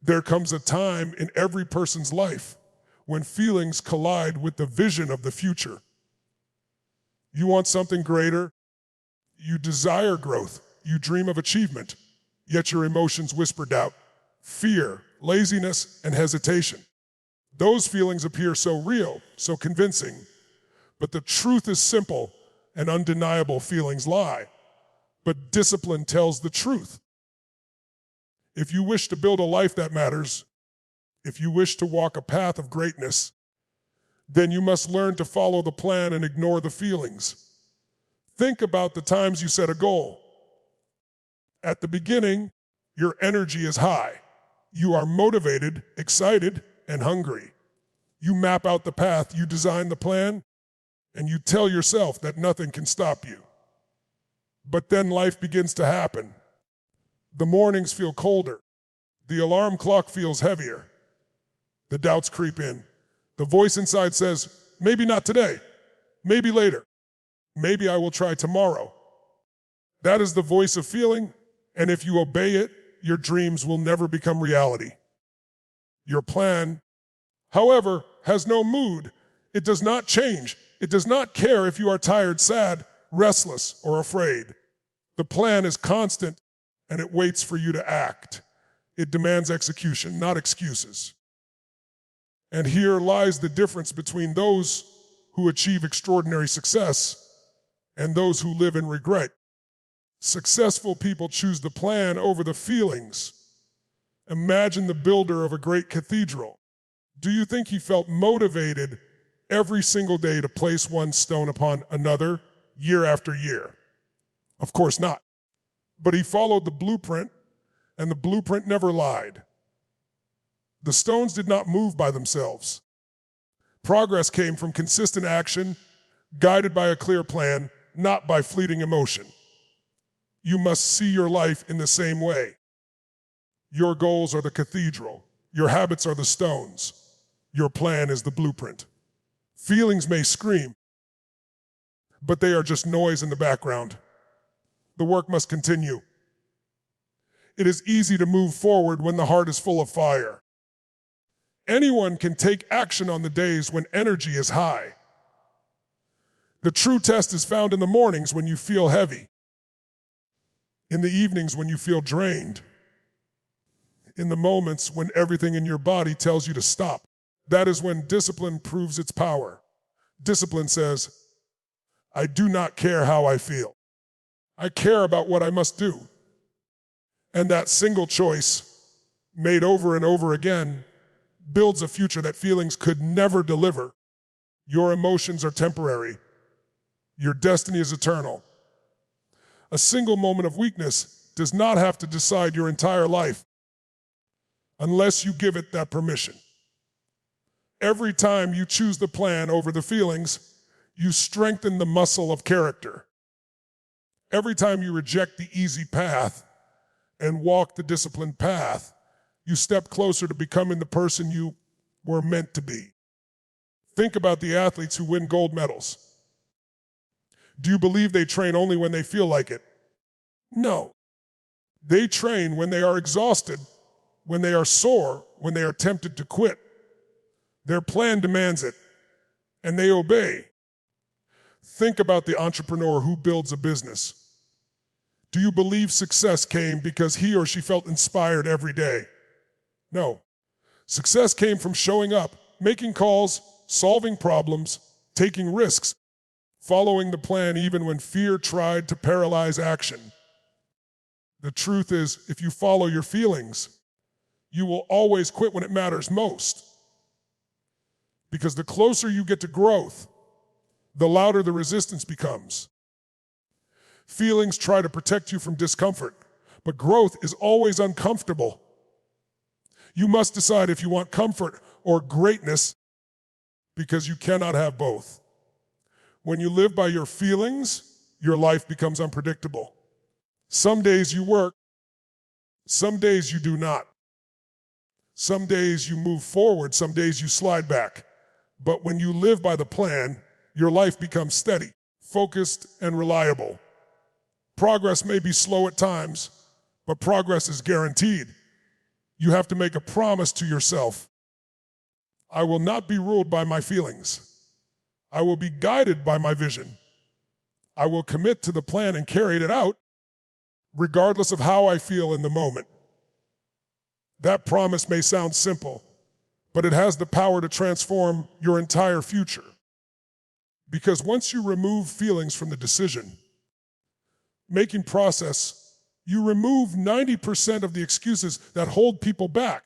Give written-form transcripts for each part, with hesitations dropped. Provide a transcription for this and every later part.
There comes a time in every person's life when feelings collide with the vision of the future. You want something greater, you desire growth, you dream of achievement, yet your emotions whisper doubt, fear, laziness, and hesitation. Those feelings appear so real, so convincing, but the truth is simple and undeniable. Feelings lie, but discipline tells the truth. If you wish to build a life that matters, if you wish to walk a path of greatness, then you must learn to follow the plan and ignore the feelings. Think about the times you set a goal. At the beginning, your energy is high. You are motivated, excited, and hungry. You map out the path, you design the plan, and you tell yourself that nothing can stop you. But then life begins to happen. The mornings feel colder. The alarm clock feels heavier. The doubts creep in. The voice inside says, maybe not today, maybe later, maybe I will try tomorrow. That is the voice of feeling, and if you obey it, your dreams will never become reality. Your plan, however, has no mood. It does not change. It does not care if you are tired, sad, restless, or afraid. The plan is constant, and it waits for you to act. It demands execution, not excuses. And here lies the difference between those who achieve extraordinary success and those who live in regret. Successful people choose the plan over the feelings. Imagine the builder of a great cathedral. Do you think he felt motivated every single day to place one stone upon another, year after year? Of course not. But he followed the blueprint, and the blueprint never lied. The stones did not move by themselves. Progress came from consistent action, guided by a clear plan, not by fleeting emotion. You must see your life in the same way. Your goals are the cathedral. Your habits are the stones. Your plan is the blueprint. Feelings may scream, but they are just noise in the background. The work must continue. It is easy to move forward when the heart is full of fire. Anyone can take action on the days when energy is high. The true test is found in the mornings when you feel heavy, in the evenings when you feel drained, in the moments when everything in your body tells you to stop. That is when discipline proves its power. Discipline says, I do not care how I feel. I care about what I must do. And that single choice, made over and over again, builds a future that feelings could never deliver. Your emotions are temporary. Your destiny is eternal. A single moment of weakness does not have to decide your entire life unless you give it that permission. Every time you choose the plan over the feelings, you strengthen the muscle of character. Every time you reject the easy path and walk the disciplined path, you step closer to becoming the person you were meant to be. Think about the athletes who win gold medals. Do you believe they train only when they feel like it? No. They train when they are exhausted, when they are sore, when they are tempted to quit. Their plan demands it, and they obey. Think about the entrepreneur who builds a business. Do you believe success came because he or she felt inspired every day? No. Success came from showing up, making calls, solving problems, taking risks, following the plan even when fear tried to paralyze action. The truth is, if you follow your feelings, you will always quit when it matters most. Because the closer you get to growth, the louder the resistance becomes. Feelings try to protect you from discomfort, but growth is always uncomfortable. You must decide if you want comfort or greatness, because you cannot have both. When you live by your feelings, your life becomes unpredictable. Some days you work, some days you do not. Some days you move forward, some days you slide back. But when you live by the plan, your life becomes steady, focused, and reliable. Progress may be slow at times, but progress is guaranteed. You have to make a promise to yourself. I will not be ruled by my feelings. I will be guided by my vision. I will commit to the plan and carry it out, regardless of how I feel in the moment. That promise may sound simple, but it has the power to transform your entire future. Because once you remove feelings from the decision-making process, you remove 90% of the excuses that hold people back.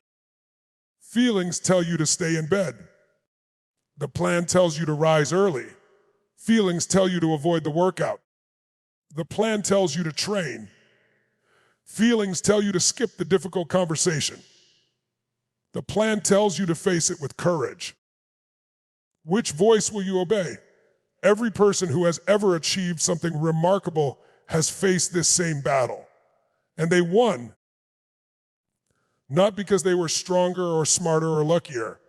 Feelings tell you to stay in bed. The plan tells you to rise early. Feelings tell you to avoid the workout. The plan tells you to train. Feelings tell you to skip the difficult conversation. The plan tells you to face it with courage. Which voice will you obey? Every person who has ever achieved something remarkable has faced this same battle. And they won. Not because they were stronger or smarter or luckier,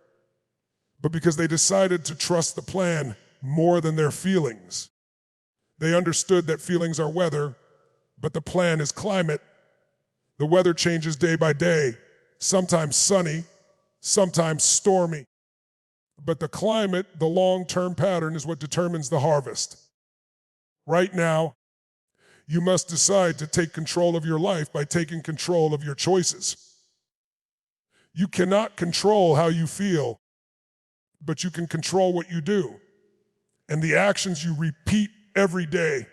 but because they decided to trust the plan more than their feelings. They understood that feelings are weather, but the plan is climate. The weather changes day by day, sometimes sunny, sometimes stormy. But the climate, the long-term pattern, is what determines the harvest. Right now, you must decide to take control of your life by taking control of your choices. You cannot control how you feel, but you can control what you do. And the actions you repeat every day,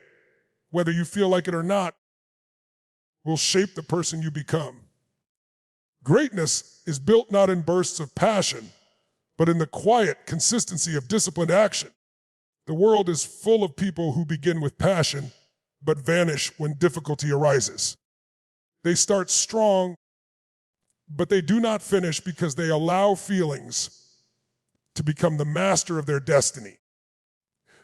whether you feel like it or not, will shape the person you become. Greatness is built not in bursts of passion, but in the quiet consistency of disciplined action. The world is full of people who begin with passion, but vanish when difficulty arises. They start strong, but they do not finish because they allow feelings to become the master of their destiny.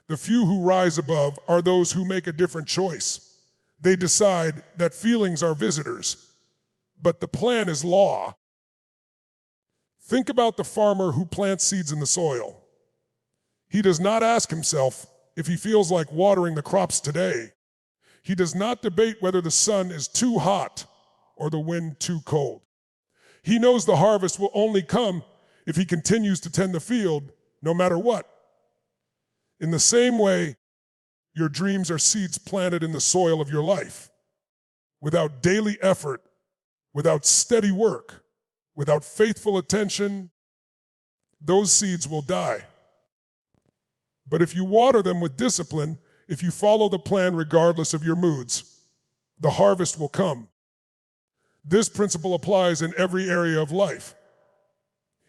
The few who rise above are those who make a different choice. They decide that feelings are visitors, but the plan is law. Think about the farmer who plants seeds in the soil. He does not ask himself if he feels like watering the crops today. He does not debate whether the sun is too hot or the wind too cold. He knows the harvest will only come if he continues to tend the field, no matter what. In the same way, your dreams are seeds planted in the soil of your life. Without daily effort, without steady work, without faithful attention, those seeds will die. But if you water them with discipline, if you follow the plan regardless of your moods, the harvest will come. This principle applies in every area of life.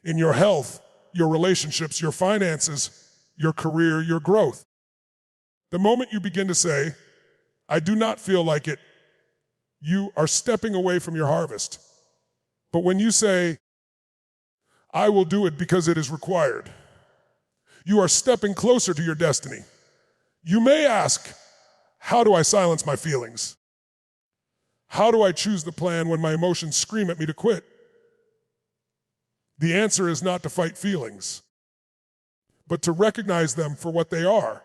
In your health, your relationships, your finances, your career, your growth. The moment you begin to say, I do not feel like it, you are stepping away from your harvest. But when you say, I will do it because it is required, you are stepping closer to your destiny. You may ask, how do I silence my feelings? How do I choose the plan when my emotions scream at me to quit? The answer is not to fight feelings, but to recognize them for what they are.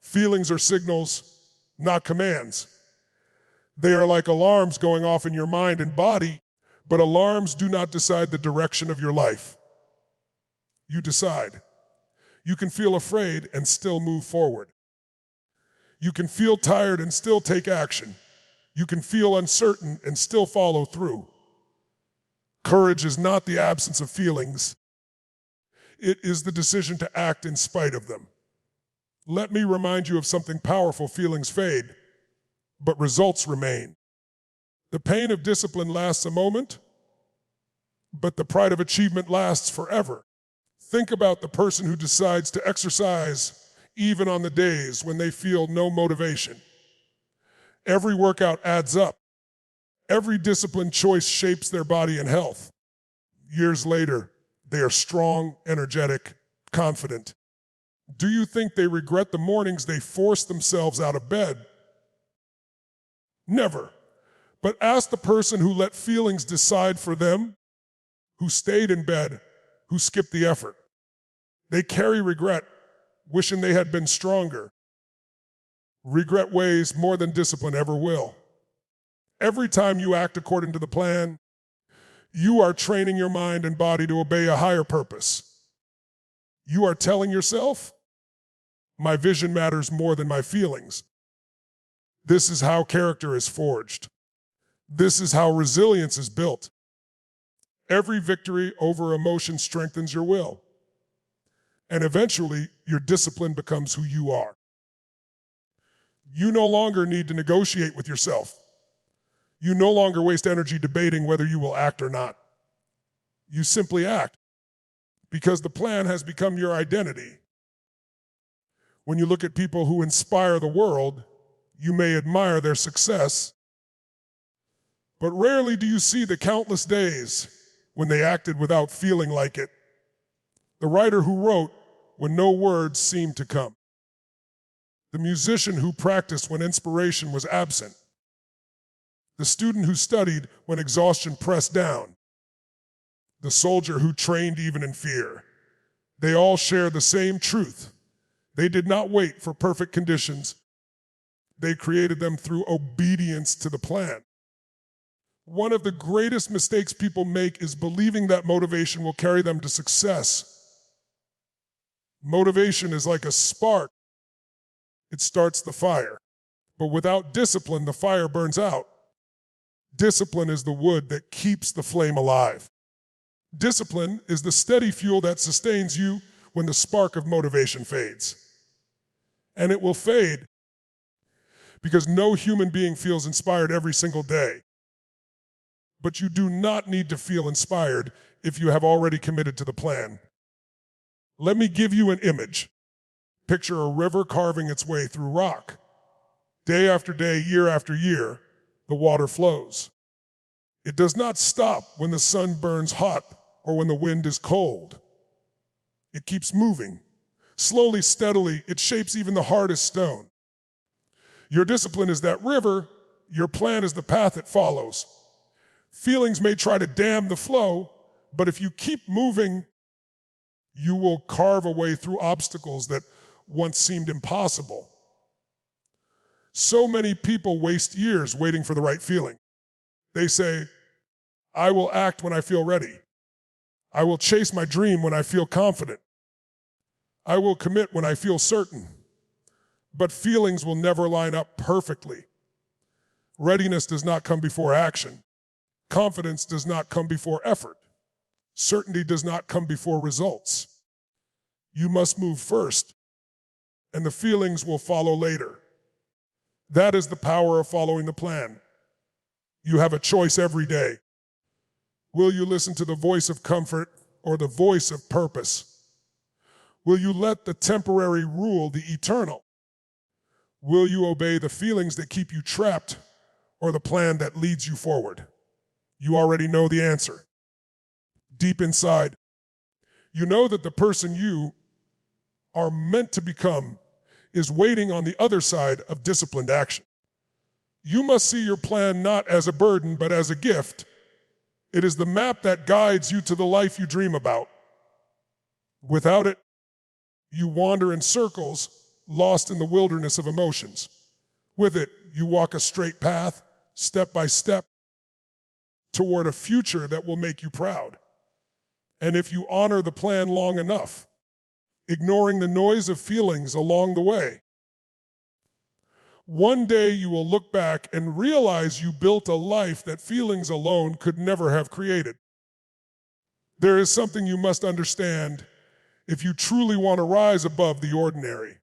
Feelings are signals, not commands. They are like alarms going off in your mind and body, but alarms do not decide the direction of your life. You decide. You can feel afraid and still move forward. You can feel tired and still take action. You can feel uncertain and still follow through. Courage is not the absence of feelings. It is the decision to act in spite of them. Let me remind you of something powerful. Feelings fade, but results remain. The pain of discipline lasts a moment, but the pride of achievement lasts forever. Think about the person who decides to exercise even on the days when they feel no motivation. Every workout adds up. Every disciplined choice shapes their body and health. Years later, they are strong, energetic, confident. Do you think they regret the mornings they forced themselves out of bed? Never. But ask the person who let feelings decide for them, who stayed in bed, who skipped the effort. They carry regret, wishing they had been stronger. Regret weighs more than discipline ever will. Every time you act according to the plan, You are training your mind and body to obey a higher purpose. You are telling yourself, my vision matters more than my feelings. This is how character is forged. This is how resilience is built. Every victory over emotion strengthens your will. And eventually, your discipline becomes who you are. You no longer need to negotiate with yourself. You no longer waste energy debating whether you will act or not. You simply act, because the plan has become your identity. When you look at people who inspire the world, you may admire their success, but rarely do you see the countless days when they acted without feeling like it. The writer who wrote when no words seemed to come. The musician who practiced when inspiration was absent. The student who studied when exhaustion pressed down. The soldier who trained even in fear. They all share the same truth. They did not wait for perfect conditions. They created them through obedience to the plan. One of the greatest mistakes people make is believing that motivation will carry them to success. Motivation is like a spark. It starts the fire. But without discipline, the fire burns out. Discipline is the wood that keeps the flame alive. Discipline is the steady fuel that sustains you when the spark of motivation fades. And it will fade because no human being feels inspired every single day. But you do not need to feel inspired if you have already committed to the plan. Let me give you an image. Picture a river carving its way through rock. Day after day, year after year, the water flows. It does not stop when the sun burns hot or when the wind is cold. It keeps moving. Slowly, steadily, it shapes even the hardest stone. Your discipline is that river. Your plan is the path it follows. Feelings may try to dam the flow, but if you keep moving, you will carve a way through obstacles that once seemed impossible. So many people waste years waiting for the right feeling. They say, I will act when I feel ready. I will chase my dream when I feel confident. I will commit when I feel certain. But feelings will never line up perfectly. Readiness does not come before action. Confidence does not come before effort. Certainty does not come before results. You must move first, and the feelings will follow later. That is the power of following the plan. You have a choice every day. Will you listen to the voice of comfort or the voice of purpose? Will you let the temporary rule the eternal? Will you obey the feelings that keep you trapped or the plan that leads you forward? You already know the answer. Deep inside, you know that the person you are meant to become is waiting on the other side of disciplined action. You must see your plan not as a burden, but as a gift. It is the map that guides you to the life you dream about. Without it, you wander in circles, lost in the wilderness of emotions. With it, you walk a straight path, step by step, toward a future that will make you proud. And if you honor the plan long enough, ignoring the noise of feelings along the way, one day you will look back and realize you built a life that feelings alone could never have created. There is something you must understand if you truly want to rise above the ordinary.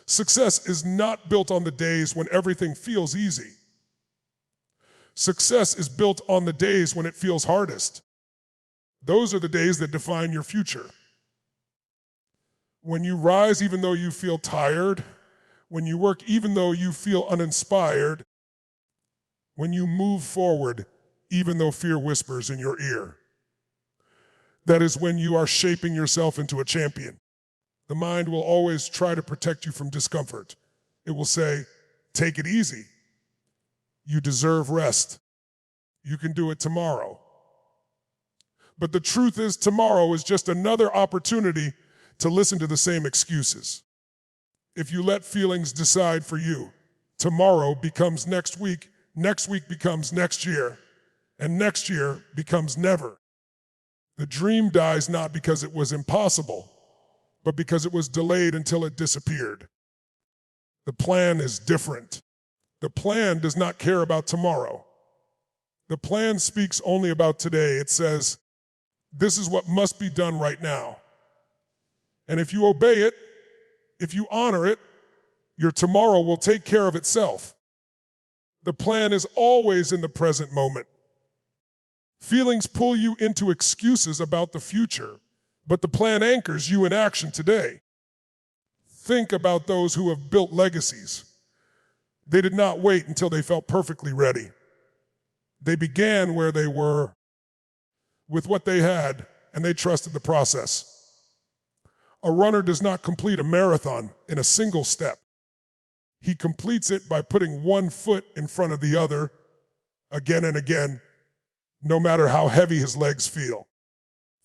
Success is not built on the days when everything feels easy. Success is built on the days when it feels hardest. Those are the days that define your future. When you rise even though you feel tired, when you work even though you feel uninspired, when you move forward even though fear whispers in your ear. That is when you are shaping yourself into a champion. The mind will always try to protect you from discomfort. It will say, take it easy. You deserve rest. You can do it tomorrow. But the truth is, tomorrow is just another opportunity to listen to the same excuses. If you let feelings decide for you, tomorrow becomes next week becomes next year, and next year becomes never. The dream dies not because it was impossible, but because it was delayed until it disappeared. The plan is different. The plan does not care about tomorrow. The plan speaks only about today. It says, this is what must be done right now. And if you obey it, if you honor it, your tomorrow will take care of itself. The plan is always in the present moment. Feelings pull you into excuses about the future, but the plan anchors you in action today. Think about those who have built legacies. They did not wait until they felt perfectly ready. They began where they were, with what they had, and they trusted the process. A runner does not complete a marathon in a single step. He completes it by putting one foot in front of the other again and again, no matter how heavy his legs feel.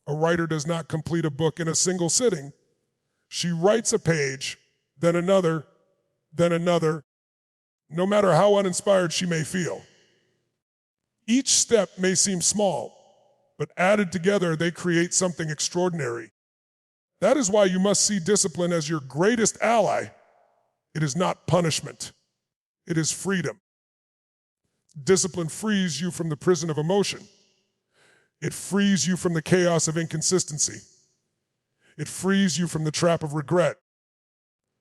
A writer does not complete a book in a single sitting. She writes a page, then another, no matter how uninspired she may feel. Each step may seem small, but added together, they create something extraordinary. That is why you must see discipline as your greatest ally. It is not punishment. It is freedom. Discipline frees you from the prison of emotion. It frees you from the chaos of inconsistency. It frees you from the trap of regret.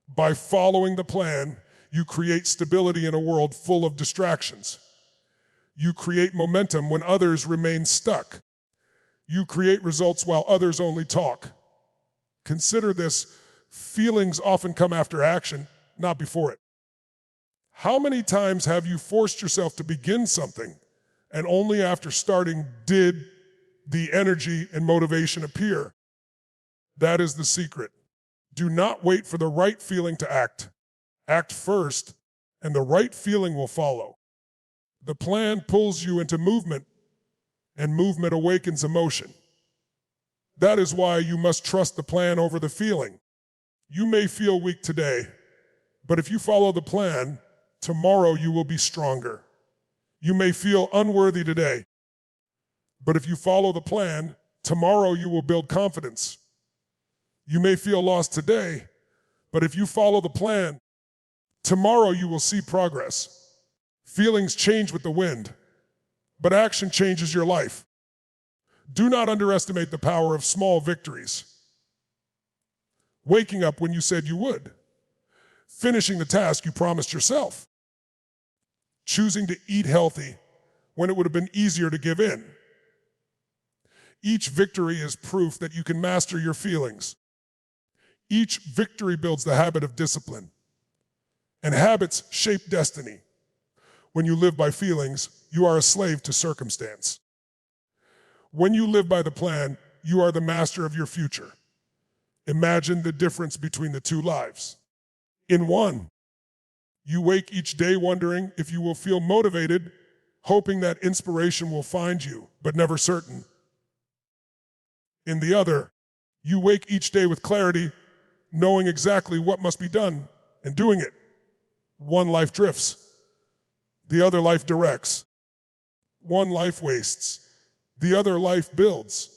By following the plan, you create stability in a world full of distractions. You create momentum when others remain stuck. You create results while others only talk. Consider this: feelings often come after action, not before it. How many times have you forced yourself to begin something, and only after starting did the energy and motivation appear? That is the secret. Do not wait for the right feeling to act. Act first, and the right feeling will follow. The plan pulls you into movement, and movement awakens emotion. That is why you must trust the plan over the feeling. You may feel weak today, but if you follow the plan, tomorrow you will be stronger. You may feel unworthy today, but if you follow the plan, tomorrow you will build confidence. You may feel lost today, but if you follow the plan, tomorrow you will see progress. Feelings change with the wind, but action changes your life. Do not underestimate the power of small victories. Waking up when you said you would. Finishing the task you promised yourself. Choosing to eat healthy when it would have been easier to give in. Each victory is proof that you can master your feelings. Each victory builds the habit of discipline. And habits shape destiny. When you live by feelings, you are a slave to circumstance. When you live by the plan, you are the master of your future. Imagine the difference between the two lives. In one, you wake each day wondering if you will feel motivated, hoping that inspiration will find you, but never certain. In the other, you wake each day with clarity, knowing exactly what must be done and doing it. One life drifts. The other life directs. One life wastes. The other life builds.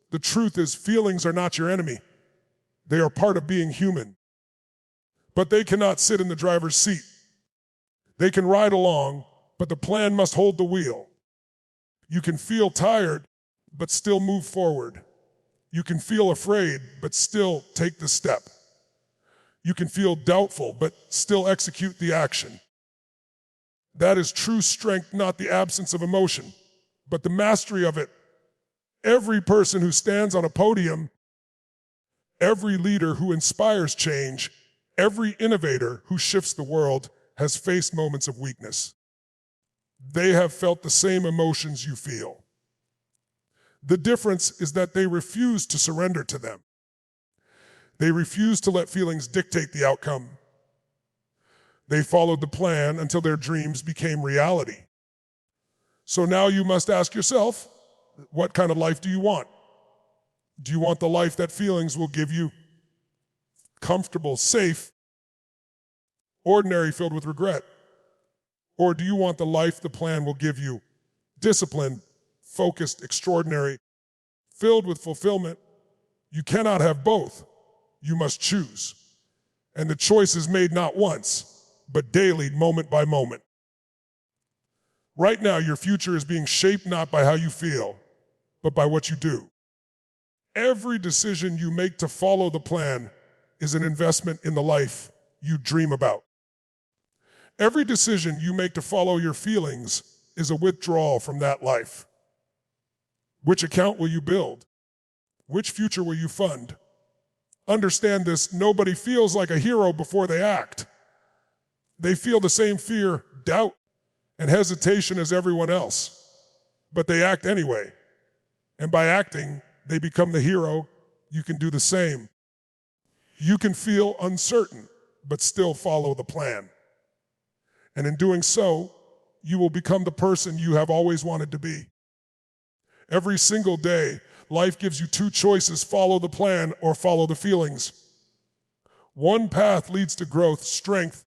The truth is, feelings are not your enemy. They are part of being human. But they cannot sit in the driver's seat. They can ride along, but the plan must hold the wheel. You can feel tired, but still move forward. You can feel afraid, but still take the step. You can feel doubtful, but still execute the action. That is true strength, not the absence of emotion, but the mastery of it. Every person who stands on a podium, every leader who inspires change, every innovator who shifts the world has faced moments of weakness. They have felt the same emotions you feel. The difference is that they refuse to surrender to them. They refuse to let feelings dictate the outcome. They followed the plan until their dreams became reality. So now you must ask yourself, what kind of life do you want? Do you want the life that feelings will give you? Comfortable, safe, ordinary, filled with regret? Or do you want the life the plan will give you? Disciplined, focused, extraordinary, filled with fulfillment. You cannot have both. You must choose. And the choice is made not once, but daily, moment by moment. Right now, your future is being shaped not by how you feel, but by what you do. Every decision you make to follow the plan is an investment in the life you dream about. Every decision you make to follow your feelings is a withdrawal from that life. Which account will you build? Which future will you fund? Understand this, nobody feels like a hero before they act. They feel the same fear, doubt, and hesitation as everyone else, but they act anyway. And by acting, they become the hero. You can do the same. You can feel uncertain, but still follow the plan. And in doing so, you will become the person you have always wanted to be. Every single day, life gives you two choices: follow the plan or follow the feelings. One path leads to growth, strength,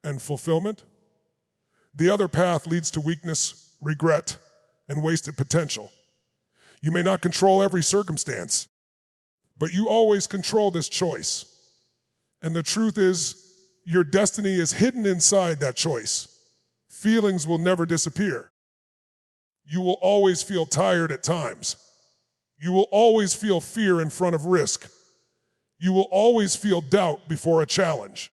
and fulfillment. The other path leads to weakness, regret, and wasted potential. You may not control every circumstance, but you always control this choice. And the truth is, your destiny is hidden inside that choice. Feelings will never disappear. You will always feel tired at times. You will always feel fear in front of risk. You will always feel doubt before a challenge.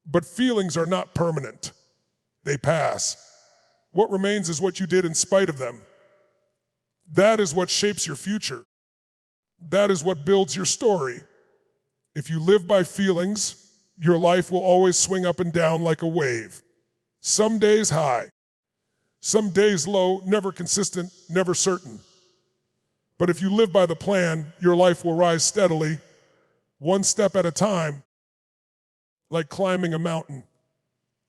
But feelings are not permanent. They pass. What remains is what you did in spite of them. That is what shapes your future. That is what builds your story. If you live by feelings, your life will always swing up and down like a wave. Some days high, some days low, never consistent, never certain. But if you live by the plan, your life will rise steadily, one step at a time, like climbing a mountain.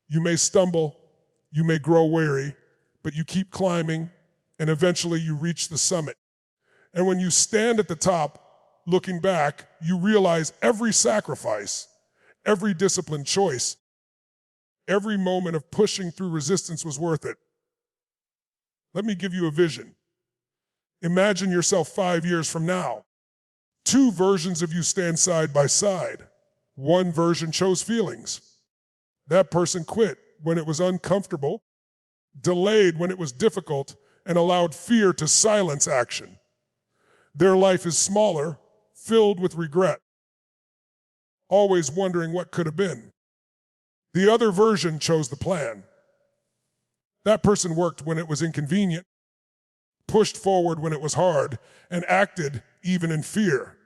You may stumble, you may grow weary, but you keep climbing, and eventually you reach the summit. And when you stand at the top, looking back, you realize every sacrifice, every disciplined choice, every moment of pushing through resistance was worth it. Let me give you a vision. Imagine yourself 5 years from now. Two versions of you stand side by side. One version chose feelings. That person quit when it was uncomfortable, delayed when it was difficult, and allowed fear to silence action. Their life is smaller, filled with regret, always wondering what could have been. The other version chose the plan. That person worked when it was inconvenient, pushed forward when it was hard, and acted even in fear.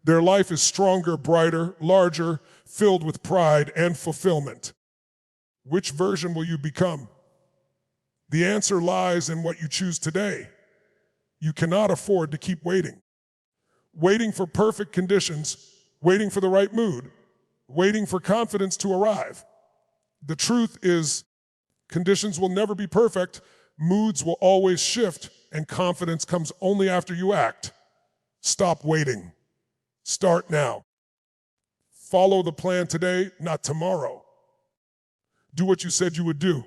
Their life is stronger, brighter, larger, filled with pride and fulfillment. Which version will you become? The answer lies in what you choose today. You cannot afford to keep waiting. Waiting for perfect conditions, waiting for the right mood, waiting for confidence to arrive. The truth is, conditions will never be perfect, moods will always shift, and confidence comes only after you act. Stop waiting. Start now. Follow the plan today, not tomorrow. Do what you said you would do,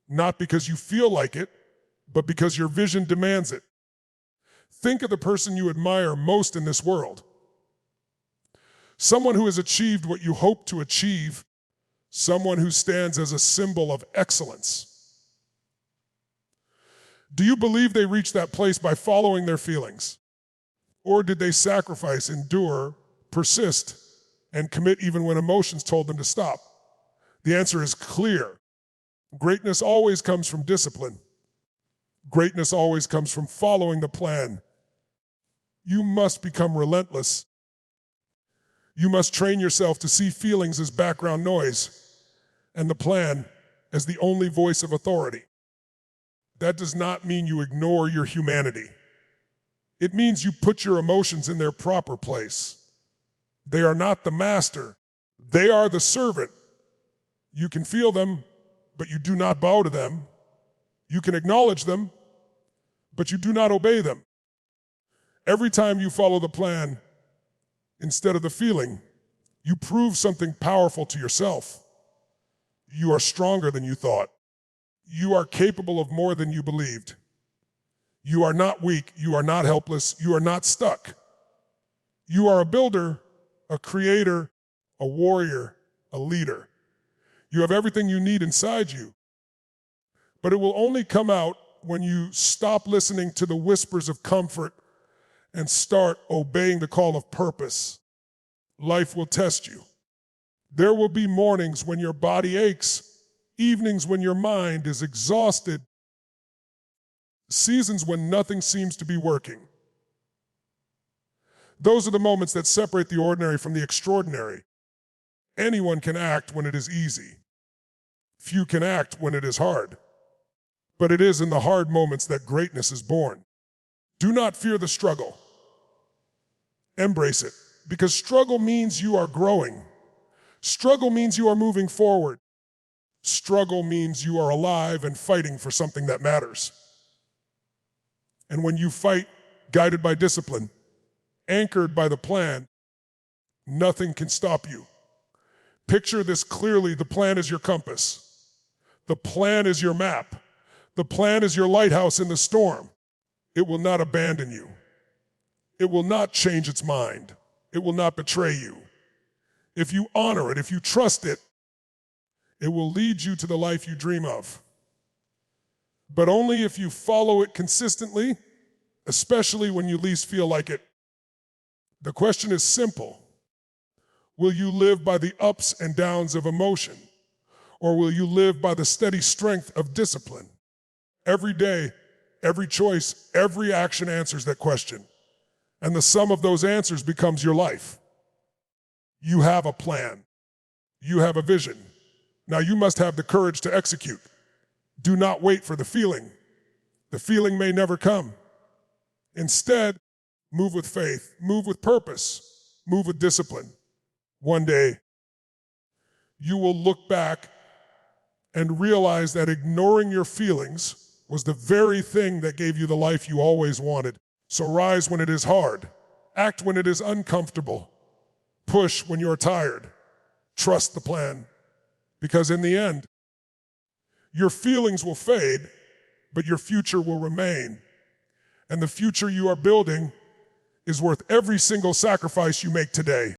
not because you feel like it, but because your vision demands it. Think of the person you admire most in this world. Someone who has achieved what you hope to achieve, someone who stands as a symbol of excellence. Do you believe they reached that place by following their feelings? Or did they sacrifice, endure, persist, and commit even when emotions told them to stop? The answer is clear. Greatness always comes from discipline. Greatness always comes from following the plan. You must become relentless. You must train yourself to see feelings as background noise and the plan as the only voice of authority. That does not mean you ignore your humanity. It means you put your emotions in their proper place. They are not the master. They are the servant. You can feel them, but you do not bow to them. You can acknowledge them, but you do not obey them. Every time you follow the plan instead of the feeling, you prove something powerful to yourself. You are stronger than you thought. You are capable of more than you believed. You are not weak. You are not helpless. You are not stuck. You are a builder, a creator, a warrior, a leader. You have everything you need inside you. But it will only come out when you stop listening to the whispers of comfort and start obeying the call of purpose. Life will test you. There will be mornings when your body aches, evenings when your mind is exhausted, seasons when nothing seems to be working. Those are the moments that separate the ordinary from the extraordinary. Anyone can act when it is easy. Few can act when it is hard. But it is in the hard moments that greatness is born. Do not fear the struggle. Embrace it, because struggle means you are growing. Struggle means you are moving forward. Struggle means you are alive and fighting for something that matters. And when you fight, guided by discipline, anchored by the plan, nothing can stop you. Picture this clearly. The plan is your compass. The plan is your map. The plan is your lighthouse in the storm. It will not abandon you. It will not change its mind. It will not betray you. If you honor it, if you trust it, it will lead you to the life you dream of. But only if you follow it consistently, especially when you least feel like it. The question is simple. Will you live by the ups and downs of emotion, or will you live by the steady strength of discipline? Every day, every choice, every action answers that question. And the sum of those answers becomes your life. You have a plan. You have a vision. Now you must have the courage to execute. Do not wait for the feeling. The feeling may never come. Instead, move with faith, move with purpose, move with discipline. One day, you will look back and realize that ignoring your feelings was the very thing that gave you the life you always wanted. So rise when it is hard. Act when it is uncomfortable. Push when you're tired. Trust the plan. Because in the end, your feelings will fade, but your future will remain. And the future you are building is worth every single sacrifice you make today.